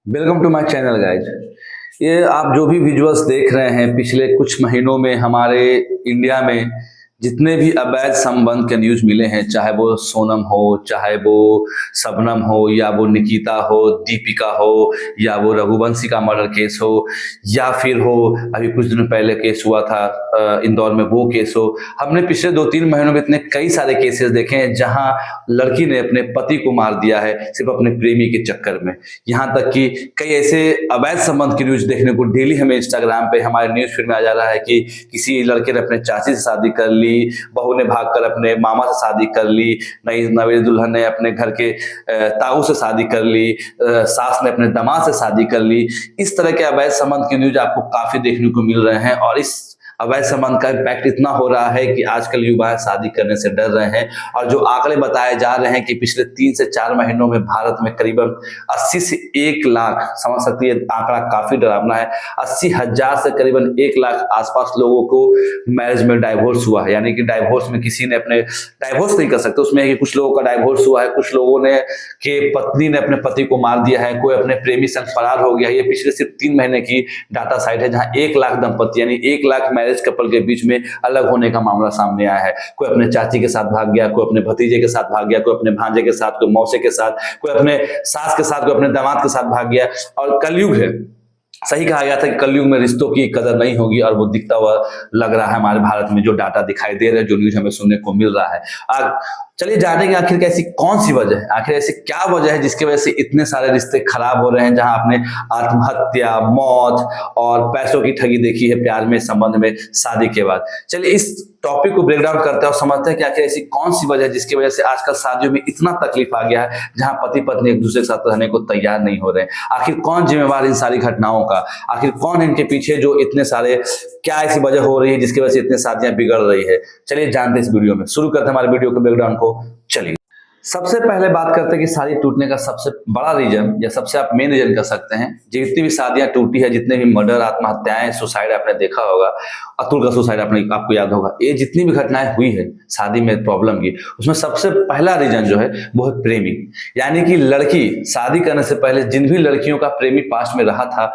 Welcome to my channel guys. ये आप जो भी विजुअल्स देख रहे हैं पिछले कुछ महीनों में हमारे इंडिया में जितने भी अवैध संबंध के न्यूज मिले हैं, चाहे वो सोनम हो, चाहे वो शबनम हो, या वो निकिता हो, दीपिका हो, या वो रघुवंशी का मर्डर केस हो, या फिर हो अभी कुछ दिनों पहले केस हुआ था इंदौर में वो केस हो। हमने पिछले 2-3 महीनों में इतने कई सारे केसेस देखे हैं जहां लड़की ने अपने पति को मार दिया है सिर्फ अपने प्रेमी के चक्कर में। यहाँ तक कि कई ऐसे अवैध संबंध की न्यूज देखने को डेली हमें इंस्टाग्राम पे हमारे न्यूज फीड में आ जा रहा है कि किसी लड़के ने अपने चाची से शादी कर ली, बहू ने भागकर अपने मामा से शादी कर ली, नई नवेली दुल्हन ने अपने घर के ताऊ से शादी कर ली, सास ने अपने दामाद से शादी कर ली। इस तरह के अवैध संबंध की न्यूज आपको काफी देखने को मिल रहे हैं और इस अवैध संबंध का इम्पैक्ट इतना हो रहा है कि आजकल युवा शादी करने से डर रहे हैं। और जो आंकड़े बताए जा रहे हैं कि पिछले 3 से 4 महीनों में भारत में करीबन 80 से 1 लाख, समझ सकती है आंकड़ा काफी डरावना है, 80,000 से करीबन 1 लाख आसपास लोगों को मैरिज में डाइवोर्स हुआ है। यानी कि डाइवोर्स में किसी ने अपने डाइवोर्स नहीं कर सकते, उसमें है कि कुछ लोगों का डाइवोर्स हुआ है, कुछ लोगों ने के पत्नी ने अपने पति को मार दिया है, कोई अपने प्रेमी संग फरार हो गया है। ये पिछले सिर्फ 3 महीने की डाटा साइट है जहां 1 लाख दंपति यानी 1 लाख मैरिज कपल के बीच में अलग होने का मामला सामने आया है। कोई अपने चाची के साथ भाग गया, कोई अपने भतीजे के साथ भाग गया, कोई अपने भांजे के साथ, कोई मौसे के साथ, कोई अपने सास के साथ, कोई अपने दामाद के साथ भाग गया। और कलयुग है, सही कहा गया था कि कलयुग में रिश्तों की कदर नहीं होगी और वो दिखता हुआ लग रहा है हमारे भारत में। जो डाटा दिखाई दे रहा है, जो न्यूज हमें सुनने को मिल रहा है। चलिए जानेंगे आखिर ऐसी कौन सी वजह है, आखिर ऐसी क्या वजह है जिसकी वजह से इतने सारे रिश्ते खराब हो रहे हैं, जहां आपने आत्महत्या, मौत और पैसों की ठगी देखी है प्यार में, संबंध में, शादी के बाद। चलिए इस टॉपिक को ब्रेक डाउन करते हैं और समझते हैं कि आखिर ऐसी कौन सी वजह है जिसकी वजह से आजकल शादियों में इतना तकलीफ आ गया है, जहां पति पत्नी एक दूसरे के साथ रहने को तैयार नहीं हो रहे हैं। आखिर कौन जिम्मेवार इन सारी घटनाओं का, आखिर कौन है इनके पीछे, जो इतने सारे क्या ऐसी वजह हो रही है जिसकी वजह से इतनी शादियां बिगड़ रही है। चलिए जानते हैं इस वीडियो में, शुरू करते हैं हमारे वीडियो के ब्रेकडाउन को। चलिए सबसे पहले बात करते हैं कि शादी टूटने का सबसे बड़ा रीजन, या सबसे आप मेन रीजन कह सकते हैं, जितनी भी शादियां टूटी है, जितने भी मर्डर, आत्महत्याएं, सुसाइड आपने देखा होगा, अतुल का सुसाइड आपको याद होगा, ये जितनी भी घटनाएं हुई है शादी में प्रॉब्लम की, उसमें सबसे पहला रीजन जो है वो है प्रेमी। यानी कि लड़की शादी करने से पहले जिन भी लड़कियों का प्रेमी पास्ट में रहा था,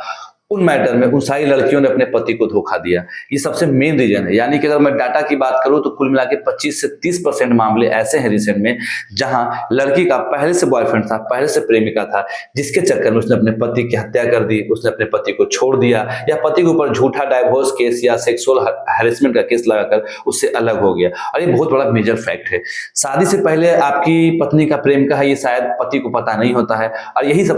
उन मैटर में उन सारी लड़कियों ने अपने पति को धोखा दिया। ये सबसे मेन रीजन है। यानी कि अगर मैं डाटा की बात करूं तो कुल मिला के 25 से 30% मामले ऐसे हैं रिसेंट में, जहां लड़की का पहले से बॉयफ्रेंड था, पहले से प्रेमिका था, जिसके चक्कर में उसने अपने पति की हत्या कर दी, उसने अपने पति को छोड़ दिया, या पति के ऊपर झूठा डाइवोर्स केस या सेक्सुअल हैरेसमेंट का केस लगाकर उससे अलग हो गया। और ये बहुत बड़ा मेजर फैक्ट है। शादी से पहले आपकी पत्नी का प्रेम का है, ये शायद पति को पता नहीं होता है। और यही सब